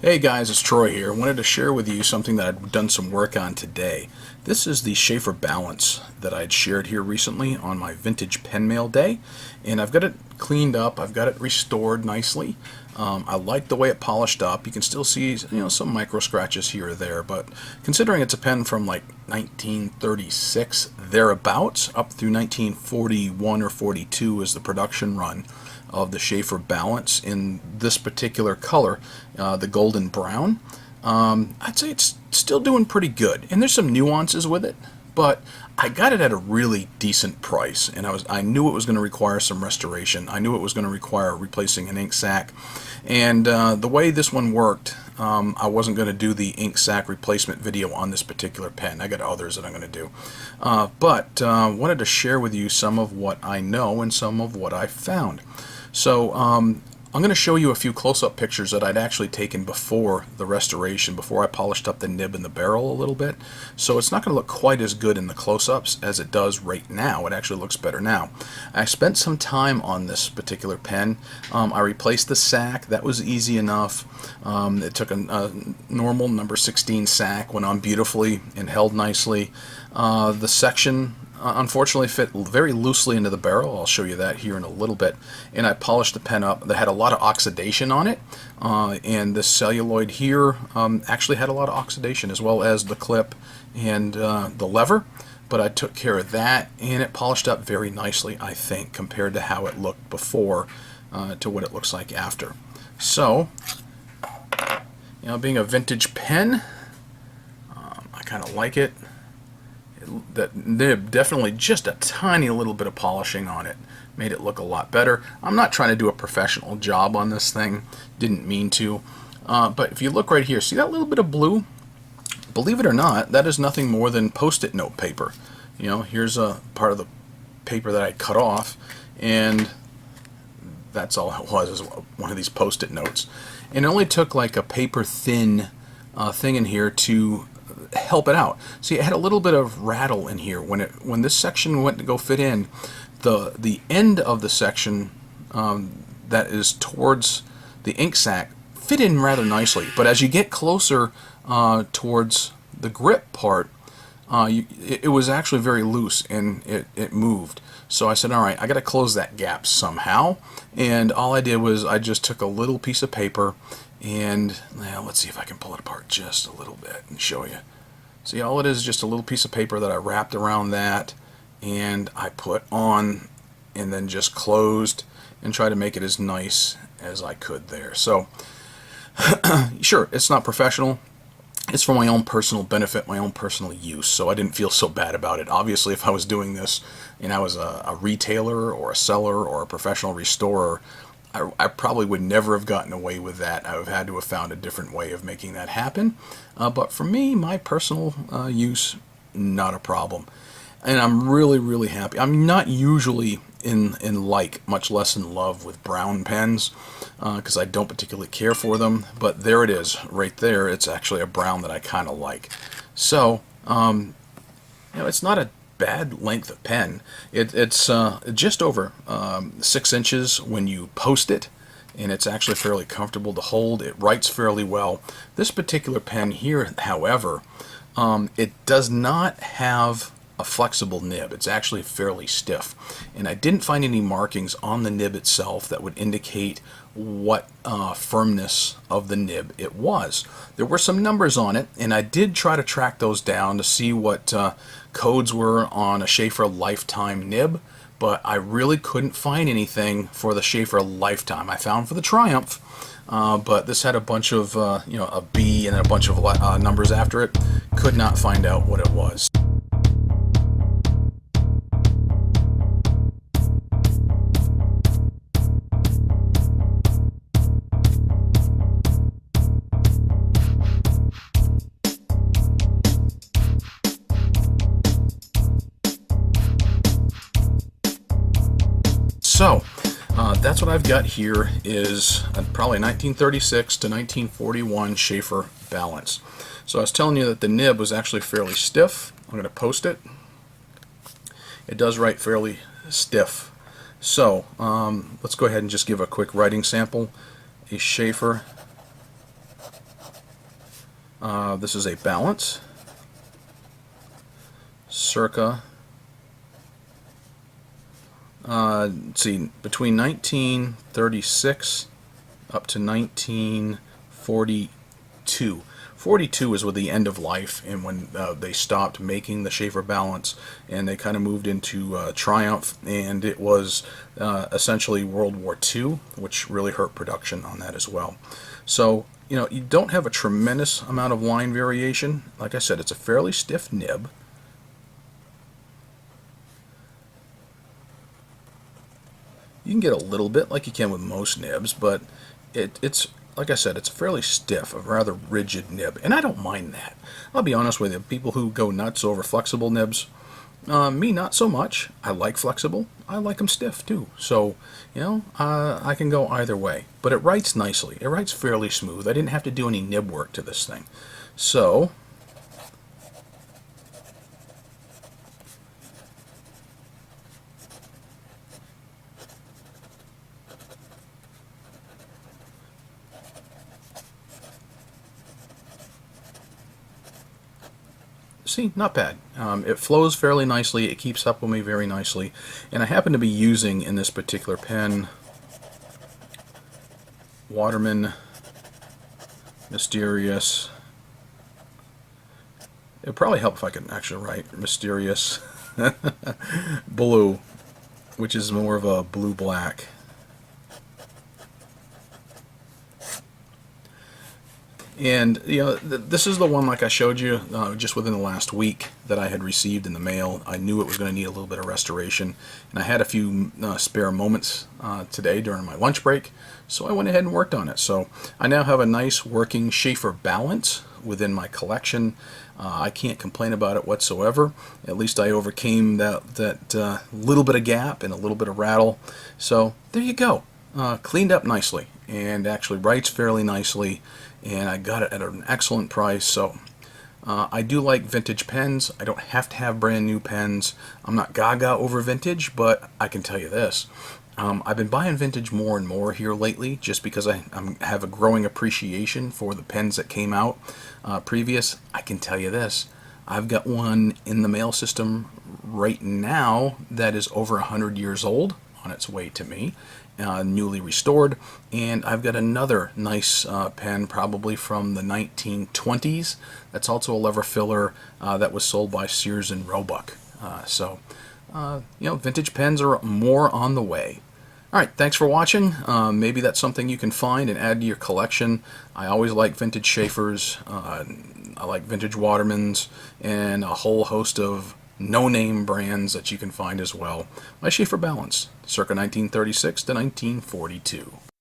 Hey guys, it's Troy here. I wanted to share with you something that I've done some work on today. This is the Sheaffer Balance that I'd shared here recently on my vintage pen mail day, and I've got it cleaned up. I've got it restored nicely. I like the way it polished up. You can still see, some micro scratches here or there, but considering it's a pen from like 1936 thereabouts up through 1941 or 42 is the production run of the Sheaffer Balance in this particular color, the golden brown. I'd say it's still doing pretty good, and there's some nuances with it, but I got it at a really decent price, and I knew it was going to require some restoration. I knew it was going to require replacing an ink sac, and the way this one worked, I wasn't going to do the ink sac replacement video on this particular pen. I got others that I'm going to do, but wanted to share with you some of what I know and some of what I found. So I'm going to show you a few close-up pictures that I'd actually taken before the restoration, before I polished up the nib and the barrel a little bit. So it's not going to look quite as good in the close-ups as it does right now. It actually looks better now. I spent some time on this particular pen. I replaced the sac. That was easy enough. It took a normal number 16 sac, went on beautifully and held nicely. The section unfortunately fit very loosely into the barrel. I'll show you that here in a little bit. And I polished the pen up. That had a lot of oxidation on it, and this celluloid here actually had a lot of oxidation, as well as the clip and the lever. But I took care of that, and it polished up very nicely, I think, compared to how it looked before to what it looks like after. So, being a vintage pen, I kind of like it. That nib, definitely just a tiny little bit of polishing on it made it look a lot better. I'm not trying to do a professional job on this thing, didn't mean to, but if you look right here, see that little bit of blue? Believe it or not, that is nothing more than post-it note paper. Here's a part of the paper that I cut off, and that's all it was, is one of these post-it notes. And it only took like a paper thin thing in here to help it out. See, it had a little bit of rattle in here when this section went to go fit in. The end of the section that is towards the ink sac fit in rather nicely, but as you get closer towards the grip part, it was actually very loose, and it moved. So I said, all right, I got to close that gap somehow, and all I did was I just took a little piece of paper, and let's see if I can pull it apart just a little bit and show you. See, all it is just a little piece of paper that I wrapped around that, and I put on and then just closed and tried to make it as nice as I could there. So sure, it's not professional. It's for my own personal benefit, my own personal use, so I didn't feel so bad about it. Obviously, if I was doing this and I was a retailer or a seller or a professional restorer, I probably would never have gotten away with that. I would have had to have found a different way of making that happen. But for me, my personal use, not a problem. And I'm really, really happy. I'm not usually in like, much less in love with brown pens, because I don't particularly care for them. But there it is, right there. It's actually a brown that I kind of like. So, it's not a bad length of pen. It's just over 6 inches when you post it, and it's actually fairly comfortable to hold. It writes fairly well. This particular pen here, however, it does not have a flexible nib. It's actually fairly stiff, and I didn't find any markings on the nib itself that would indicate what firmness of the nib it was. There were some numbers on it, and I did try to track those down to see what codes were on a Sheaffer Lifetime nib, but I really couldn't find anything for the Sheaffer Lifetime. I found for the Triumph, but this had a bunch of a B and a bunch of numbers after it. Could not find out what it was. So that's what I've got here is probably 1936 to 1941 Sheaffer Balance. So I was telling you that the nib was actually fairly stiff. I'm going to post it. It does write fairly stiff. So let's go ahead and just give a quick writing sample. A Sheaffer This is a Balance, circa, let's see, between 1936 up to 1942. 42 is with the end of life, and when they stopped making the Sheaffer Balance, and they kind of moved into Triumph, and it was essentially World War II, which really hurt production on that as well. So, you know, you don't have a tremendous amount of line variation. Like I said, it's a fairly stiff nib. You can get a little bit like you can with most nibs, but it's like I said, it's fairly stiff, a rather rigid nib, and I don't mind that. I'll be honest with you, people who go nuts over flexible nibs, me not so much. I like flexible. I like them stiff too. So, you know, I can go either way. But it writes nicely. It writes fairly smooth. I didn't have to do any nib work to this thing. So, see, not bad. It flows fairly nicely. It keeps up with me very nicely. And I happen to be using in this particular pen Waterman Mysterious. It would probably help if I could actually write Mysterious Blue, which is more of a blue-black. And, you know, this is the one, like I showed you, just within the last week that I had received in the mail. I knew it was going to need a little bit of restoration, and I had a few spare moments today during my lunch break, so I went ahead and worked on it. So I now have a nice working Sheaffer Balance within my collection. I can't complain about it whatsoever. At least I overcame that little bit of gap and a little bit of rattle. So there you go. Cleaned up nicely, and actually writes fairly nicely, and I got it at an excellent price. So I do like vintage pens. I don't have to have brand new pens. I'm not gaga over vintage, but I can tell you this. I've been buying vintage more and more here lately, just because I have a growing appreciation for the pens that came out previous. I can tell you this. I've got one in the mail system right now that is over 100 years old, on its way to me, newly restored, and I've got another nice pen, probably from the 1920s, that's also a lever filler that was sold by Sears and Roebuck. So, you know, vintage pens are more on the way. Alright, thanks for watching. Maybe that's something you can find and add to your collection. I always like vintage Sheaffers, I like vintage Watermans, and a whole host of no-name brands that you can find as well. My Sheaffer Balance, circa 1936 to 1942.